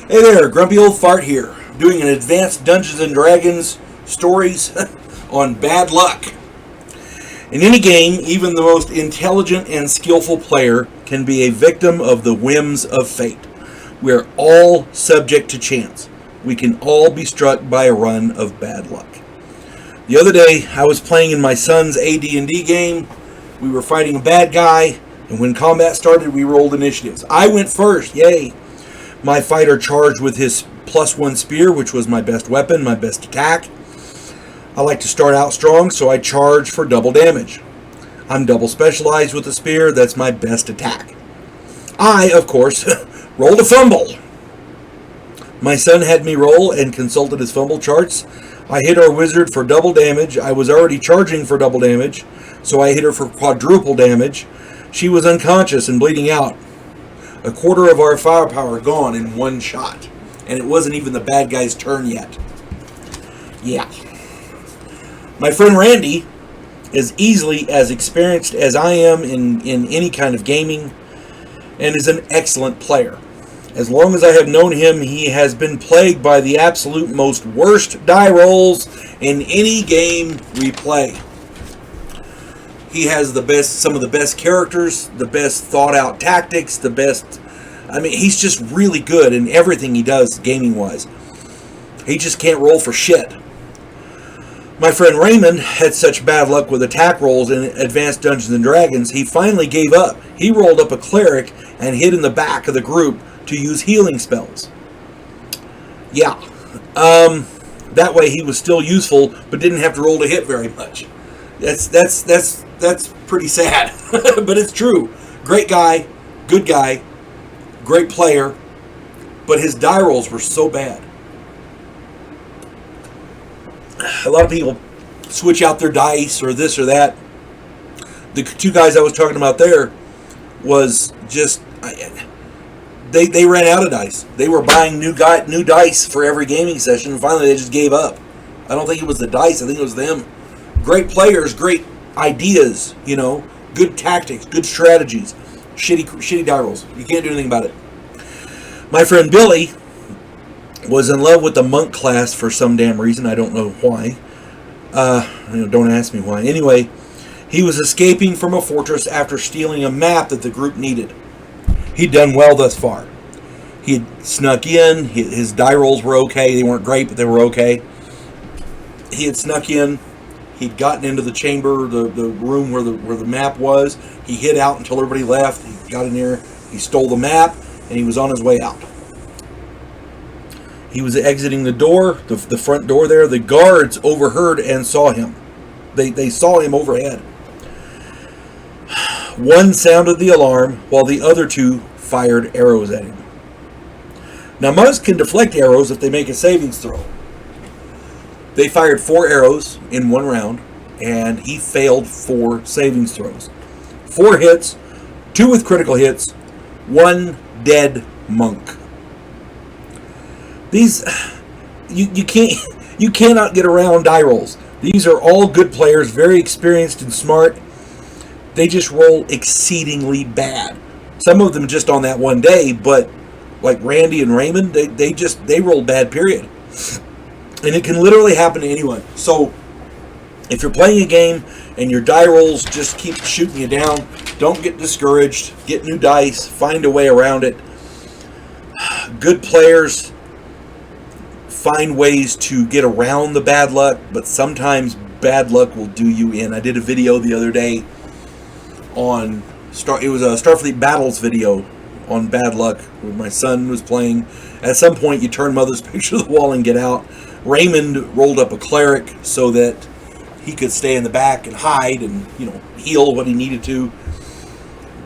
Hey there, Grumpy Old Fart here, doing an advanced Dungeons & Dragons stories on bad luck. In any game, even the most intelligent and skillful player can be a victim of the whims of fate. We are all subject to chance. We can all be struck by a run of bad luck. The other day, I was playing in my son's AD&D game. We were fighting a bad guy, and when combat started, we rolled initiatives. I went first, yay! My fighter charged with his +1 spear, which was my best weapon, my best attack. I like to start out strong, so I charge for double damage. I'm double specialized with the spear, that's my best attack. I, of course, rolled a fumble. My son had me roll and consulted his fumble charts. I hit our wizard for double damage. I was already charging for double damage, so I hit her for quadruple damage. She was unconscious and bleeding out. A quarter of our firepower gone in one shot. And it wasn't even the bad guy's turn yet. Yeah. My friend Randy is easily as experienced as I am in any kind of gaming and is an excellent player. As long as I have known him, he has been plagued by the absolute most worst die rolls in any game we play. He has some of the best characters, the best thought out tactics, he's just really good in everything he does gaming wise. He just can't roll for shit. My friend Raymond had such bad luck with attack rolls in Advanced Dungeons & Dragons, he finally gave up. He rolled up a cleric and hid in the back of the group to use healing spells. Yeah. That way he was still useful, but didn't have to roll to hit very much. That's pretty sad, but it's true. Great guy, good guy, great player, but his die rolls were so bad. A lot of people switch out their dice or this or that. The two guys I was talking about there was just they ran out of dice. They were buying new dice for every gaming session, and finally they just gave up. I don't think it was the dice. I think it was them. Great players, great ideas, good tactics, good strategies. Shitty die rolls. You can't do anything about it. My friend Billy was in love with the monk class for some damn reason. I don't know why. Don't ask me why. Anyway, he was escaping from a fortress after stealing a map that the group needed. He'd done well thus far. He had snuck in. His die rolls were okay. They weren't great, but they were okay. He had snuck in. He'd gotten into the chamber, the room where the map was. He hid out until everybody left. He got in there. He stole the map, and he was on his way out. He was exiting the door, the front door there. The guards overheard and saw him. They saw him overhead. One sounded the alarm, while the other two fired arrows at him. Now, monks can deflect arrows if they make a savings throw. They fired 4 arrows in one round, and he failed 4 savings throws. 4 hits, 2 with critical hits, 1 dead monk. These, you cannot get around die rolls. These are all good players, very experienced and smart. They just roll exceedingly bad. Some of them just on that one day, but like Randy and Raymond, they roll bad, period. And it can literally happen to anyone. So if you're playing a game and your die rolls just keep shooting you down, don't get discouraged. Get new dice. Find a way around it. Good players find ways to get around the bad luck, but sometimes bad luck will do you in. I did a video the other day on it was a Starfleet Battles video on bad luck where my son was playing. At some point you turn mother's picture to the wall and get out. Raymond rolled up a cleric so that he could stay in the back and hide and heal what he needed to.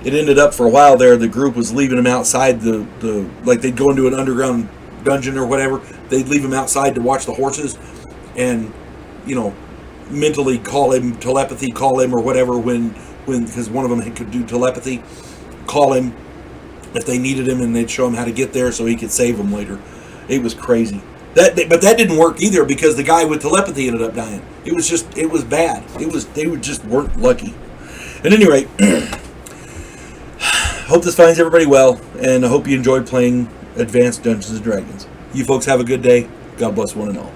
It ended up for a while there the group was leaving him outside like they'd go into an underground dungeon or whatever. They'd leave him outside to watch the horses and mentally call him or whatever when because one of them could do telepathy, call him if they needed him, and they'd show him how to get there so he could save them later. It was crazy. But that didn't work either because the guy with telepathy ended up dying. It was bad. They just weren't lucky. At any rate, hope this finds everybody well, and I hope you enjoyed playing Advanced Dungeons and Dragons. You folks have a good day. God bless one and all.